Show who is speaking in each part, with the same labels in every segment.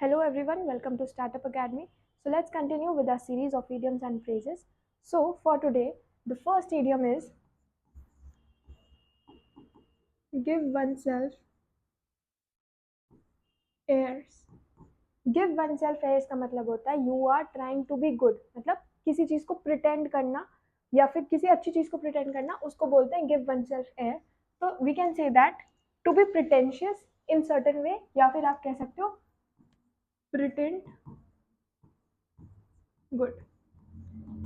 Speaker 1: Hello everyone, welcome to Startup Academy. So let's continue with our series of idioms and phrases. So for today, the first idiom is give oneself airs. Give oneself airs का मतलब होता है you are trying to be good. मतलब किसी चीज को pretend करना या फिर किसी अच्छी चीज को pretend करना, उसको बोलते हैं give oneself air. तो we can say that to be pretentious in certain way, या फिर आप कह सकते हो pretend good.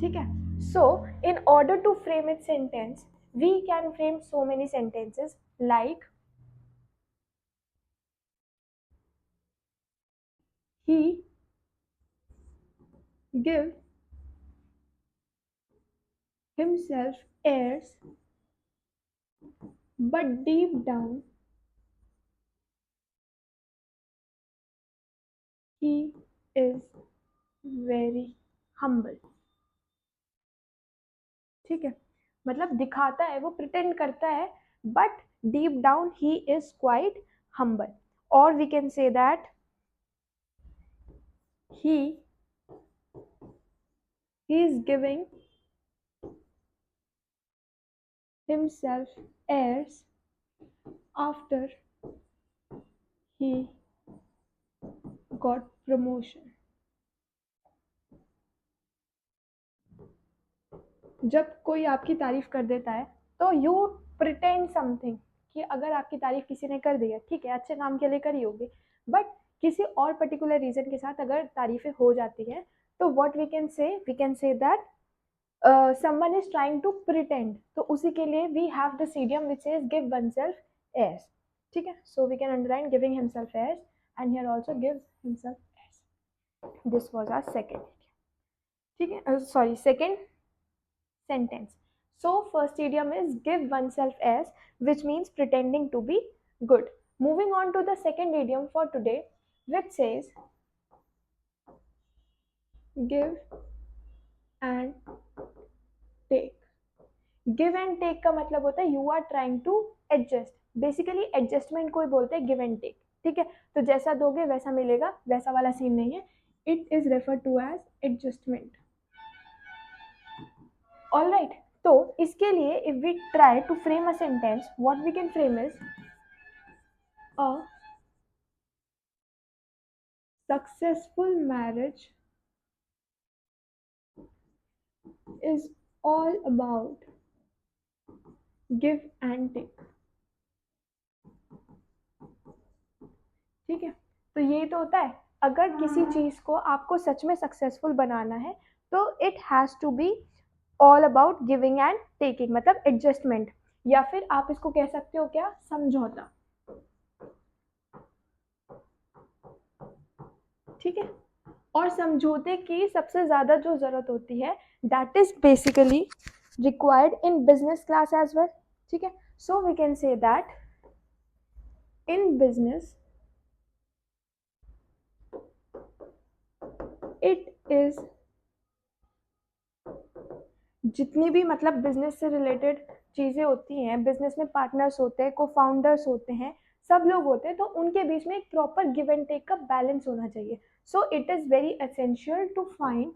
Speaker 1: ठीक है. So in order to frame its sentence, we can frame so many sentences like he give himself airs, but deep down he is very humble. ठीक है, मतलब दिखाता है, वो प्रिटेंड करता है, but deep down he is quite humble. और we can say that he is giving himself airs after he got promotion. जब कोई आपकी तारीफ कर देता है तो यू प्रिटेंड समथिंग, कि अगर आपकी तारीफ किसी ने कर दी है, ठीक है, अच्छे काम के लिए करी होगी, बट किसी और पर्टिकुलर रीजन के साथ अगर तारीफें हो जाती हैं तो what we can say that someone is trying to pretend. तो उसी के लिए we have this idiom which is give oneself airs. ठीक है, so we can underline giving himself airs and here also gives himself airs. This was our second. ठीक है, sorry, second sentence. So first idiom is give oneself airs, which means pretending to be good. Moving on to the second idiom for today, which says give and take. Give and take का मतलब होता है you are trying to adjust. Basically adjustment को ही बोलते हैं give and take. ठीक है, तो जैसा दोगे वैसा मिलेगा, वैसा वाला सीन नहीं है. It is referred to as adjustment. All right. तो इसके लिए if we try to frame a sentence, what we can frame is a successful marriage is all about give and take. ठीक है, तो ये तो होता है अगर किसी चीज को आपको सच में सक्सेसफुल बनाना है तो it has to be all about giving and taking, मतलब एडजस्टमेंट, या फिर आप इसको कह सकते हो क्या, समझौता. ठीक है, और समझौते की सबसे ज्यादा जो जरूरत होती है that is basically required in business class as well. ठीक है, so we can say that in business it is, जितनी भी मतलब बिजनेस से रिलेटेड चीजें होती हैं, बिजनेस में पार्टनर्स होते हैं, को फाउंडर्स होते हैं, सब लोग होते हैं, तो उनके बीच में एक प्रॉपर गिव एंड टेक का बैलेंस होना चाहिए. So it is very essential to find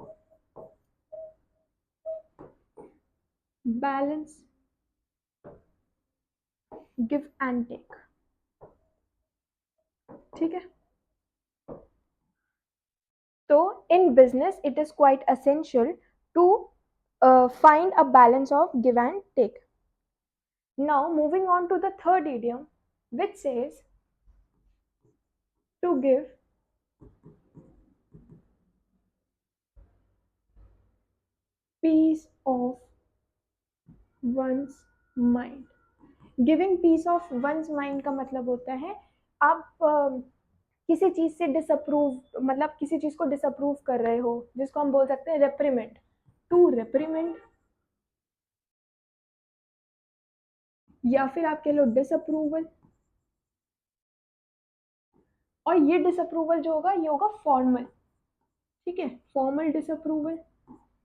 Speaker 1: balance give and take. ठीक है, तो in business it is quite essential to find a balance of give and take. Now moving on to the third idiom, which says to give peace of one's mind. Giving piece of one's mind का मतलब होता है आप किसी चीज से disapprove, मतलब किसी चीज को डिसअप्रूव कर रहे हो, जिसको हम बोल सकते हैं रेप्रीमेंट. टू रेप्रीमेंट, या फिर आप कह लो डिसअप्रूवल. और ये डिसअप्रूवल जो होगा ये होगा फॉर्मल. ठीक है, फॉर्मल डिसअप्रूवल.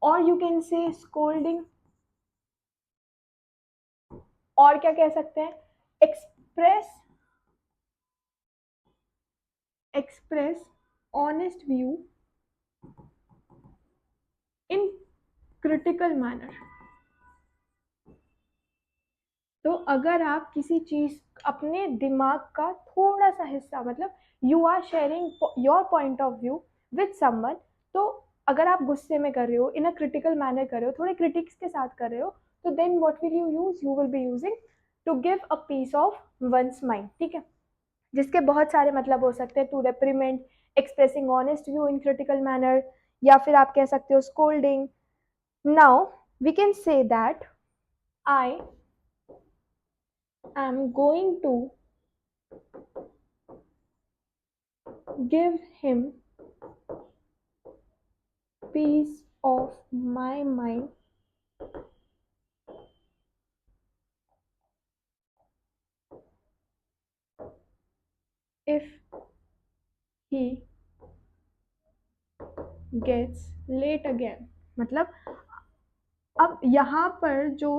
Speaker 1: और यू कैन से स्कोल्डिंग, और क्या कह सकते हैं, express honest view in critical manner. तो अगर आप किसी चीज, अपने दिमाग का थोड़ा सा हिस्सा, मतलब you are sharing your point of view with someone, तो अगर आप गुस्से में कर रहे हो, इन अ क्रिटिकल मैनर कर रहे हो, थोड़े क्रिटिक्स के साथ कर रहे हो, तो then what will you use, you will be using to give a piece of one's mind, ठीक है, जिसके बहुत सारे मतलब हो सकते हैं, to reprimand, expressing honest view in critical manner, या फिर आप कह सकते हो scolding. Now we can say that I am going to give him peace of my mind if he gets late again। मतलब अब यहाँ पर जो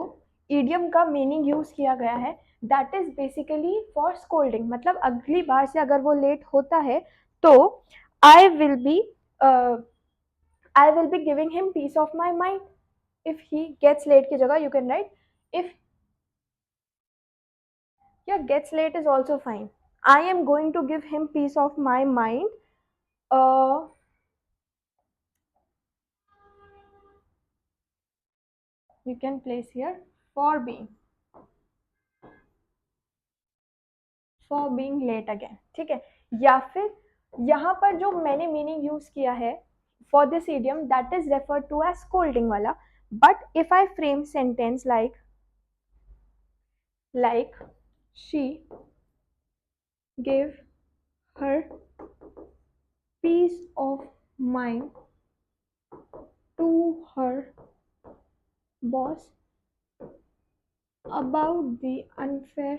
Speaker 1: इडियम का मीनिंग यूज किया गया है, that is basically for scolding, मतलब अगली बार से अगर वो लेट होता है तो I will be I will be giving him piece of my mind. If he gets late की जगह you can write if, yeah, gets late is also fine, I am going to give him peace of my mind, uh, you can place here for being late again, ठीक है। या फिर यहाँ पर जो मैंने मीनिंग यूज किया है for this idiom, that is refer to as scolding वाला, but if I frame sentence like she gave her peace of mind to her boss about the unfair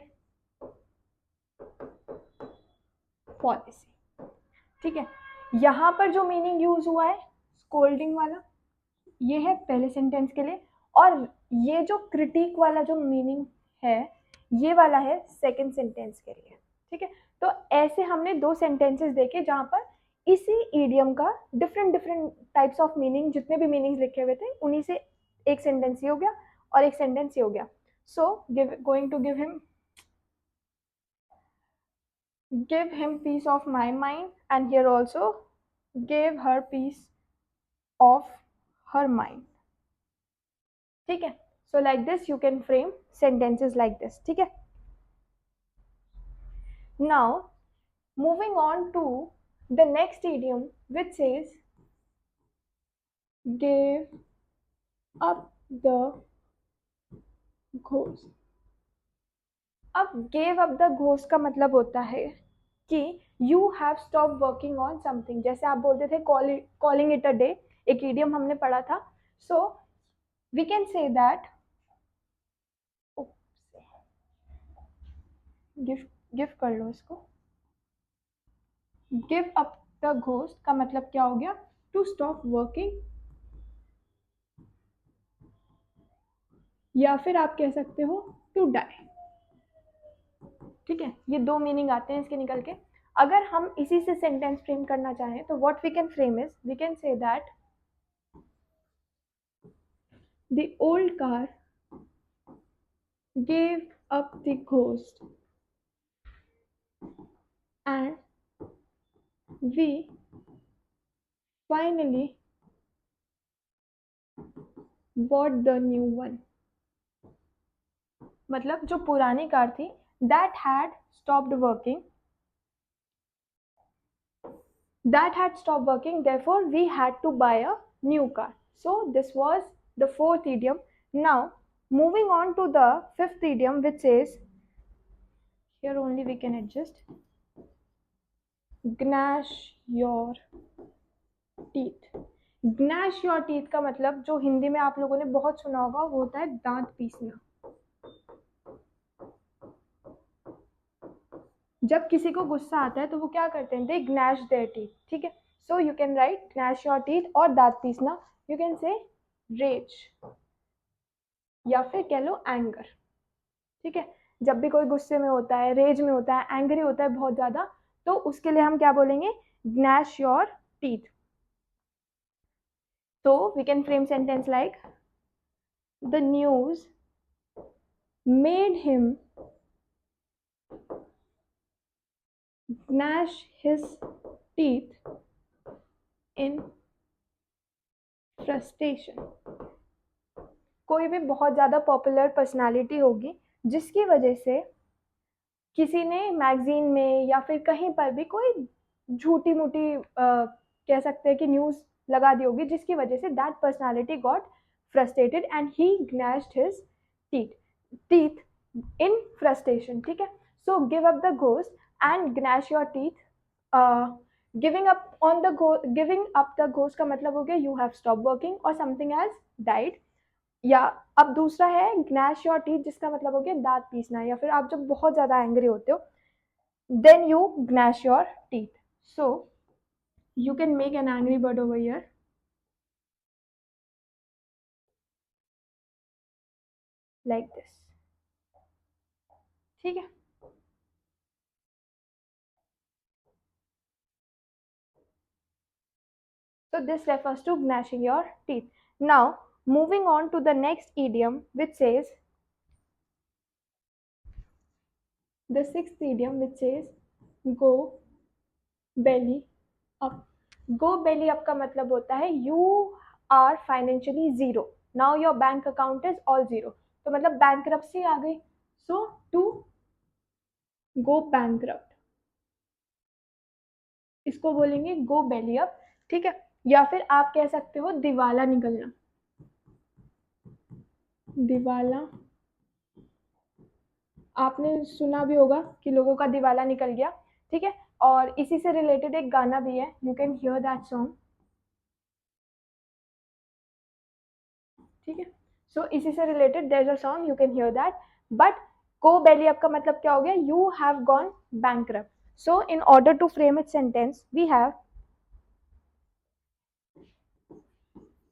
Speaker 1: policy, ठीक है। यहाँ पर जो मीनिंग यूज हुआ है स्कोल्डिंग वाला, ये है पहले सेंटेंस के लिए, और ये जो क्रिटिक वाला जो मीनिंग है ये वाला है सेकंड सेंटेंस के लिए, ठीक है। तो ऐसे हमने दो सेंटेंसेस देखे जहाँ पर इसी इडियम का different different types of meaning, जितने भी मीनिंग्स लिखे हुए थे उन्हीं से एक सेंटेंस ये हो गया और एक सेंटेंस ये हो गया। So going to give him peace of my mind, and here also gave her peace of her mind, ठीक है। so like this you can frame sentences like this, ठीक है। now moving on to the next idiom which says gave up the ghost। अब gave up the ghost का मतलब होता है कि you have stopped working on something, जैसे आप बोलते थे calling it a day, एक idiom हमने पढ़ा था। so we can say that give कर लो इसको, गिव अप द घोस्ट का मतलब क्या हो गया, टू स्टॉप वर्किंग, या फिर आप कह सकते हो टू डाई, ठीक है। ये दो मीनिंग आते हैं इसके निकल के। अगर हम इसी से सेंटेंस फ्रेम करना चाहें तो what we can frame is, we can say that the old car gave up the ghost and we finally bought the new one। मतलब जो पुरानी कार थी that had stopped working, therefore we had to buy a new car। so this was the fourth idiom। now moving on to the fifth idiom which says, here only we can adjust, gnash your teeth। gnash your teeth का मतलब जो हिंदी में आप लोगों ने बहुत सुना होगा वो होता है दांत पीसना। जब किसी को गुस्सा आता है तो वो क्या करते हैं, दे ग्नैश देयर टीथ, ठीक है। So you can write gnash your teeth, और दांत पीसना यू कैन से रेज, या फिर कह लो एंगर, ठीक है। जब भी कोई गुस्से में होता है, रेज में होता है, एंग्री होता है बहुत ज्यादा, तो उसके लिए हम क्या बोलेंगे, gnash your teeth. So we can frame sentence like, the news made him gnash his teeth in frustration. कोई भी बहुत ज़्यादा पॉपुलर पर्सनालिटी होगी जिसकी वजह से किसी ने मैगजीन में या फिर कहीं पर भी कोई झूठी मूठी कह सकते हैं कि न्यूज़ लगा दी होगी, जिसकी वजह से that personality got frustrated and he gnashed his teeth in frustration. ठीक है, so give up the ghost and gnash your teeth. Giving up the ghost का मतलब हो गया यू हैव स्टॉप वर्किंग और समथिंग हैज डाइड. या अब दूसरा है ग्नैश योर टीथ, जिसका मतलब हो गया दांत पीसना, या फिर आप जब बहुत ज़्यादा एंग्री होते हो then you gnash your teeth. So you can make an angry bird over here like this. ठीक है, so this refers to gnashing your teeth. Now moving on to the next idiom, which says, the sixth idiom, which says go belly up. Go belly up का मतलब होता है you are financially zero, now your bank account is all zero. तो मतलब bankruptcy आ गई. So to go bankrupt, इसको बोलेंगे go belly up. ठीक है, या फिर आप कह सकते हो दिवाला निकलना. दिवाला आपने सुना भी होगा कि लोगों का दिवाला निकल गया. ठीक है, और इसी से रिलेटेड एक गाना भी है, you can hear that song. ठीक है, सो इसी से related there is a song, you can hear that. But go belly up का मतलब क्या हो गया, you have gone bankrupt. So in order to frame it sentence we have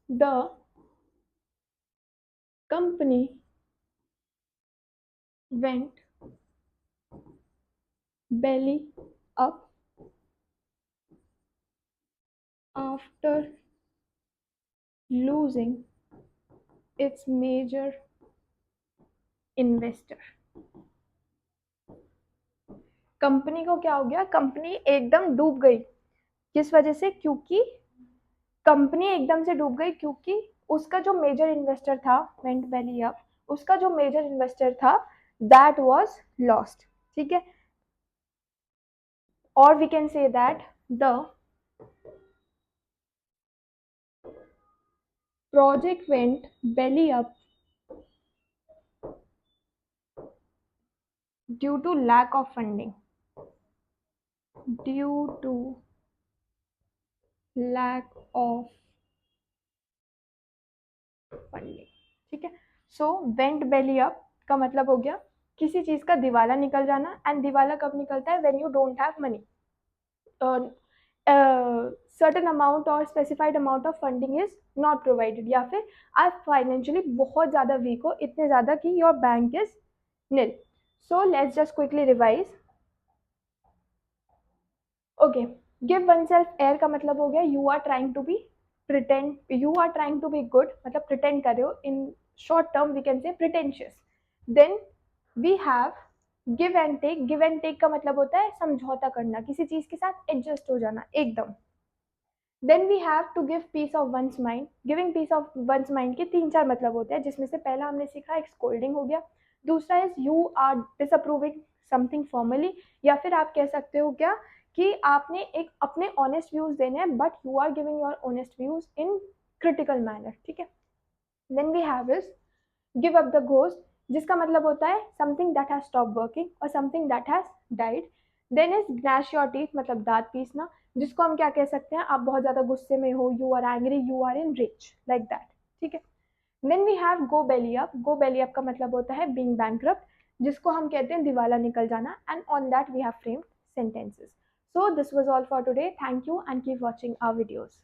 Speaker 1: the company went belly up after losing its major investor. Company को क्या हो गया, company एकदम डूब गई. किस वजह से, क्योंकि कंपनी एकदम से डूब गई क्योंकि उसका जो मेजर इन्वेस्टर था, वेंट बेली अप, उसका जो मेजर इन्वेस्टर था दैट वाज लॉस्ट. ठीक है, और we can say that the project went belly up due to lack of funding. Due to lack of funding. ठीक है, सो वेंट बेली अप का मतलब हो गया किसी चीज का दिवाला निकल जाना. एंड दिवाला कब निकलता है, when you don't have money. Certain amount और specified amount of funding is not provided, या फिर आप फाइनेंशियली बहुत ज़्यादा वीक हो, इतने ज़्यादा कि your bank is nil. So let's just quickly revise. Okay, give oneself air का मतलब हो गया you are trying to be pretend, you are trying to be good, मतलब प्रिटेंड कर रहे हो. In short term we can say pretentious. Then we have give and take. Give and take का मतलब होता है समझौता करना, किसी चीज के साथ एडजस्ट हो जाना एकदम. Then we have to give piece of one's mind. Giving piece of one's mind के 3-4 मतलब होते हैं, जिसमें से पहला हमने सीखा एक स्कोल्डिंग हो गया. दूसरा is you are disapproving something formally, या फिर आप कह सकते हो क्या कि आपने एक अपने ऑनेस्ट व्यूज देने हैं but you are giving your honest views in critical manner. ठीक है, then we have is give up the ghost, जिसका मतलब होता है something that has stop working और something that has died. Then is gnash your teeth, मतलब दांत पीसना, जिसको हम क्या कह सकते हैं, आप बहुत ज़्यादा गुस्से में हो, you are angry, you are in rich, like that. ठीक है, then we have go belly up. Go belly up का मतलब होता है बीइंग बैंकरप्ट, जिसको हम कहते हैं दिवाला निकल जाना. And on that we have framed sentences. So this was all for today. Thank you and keep watching our videos.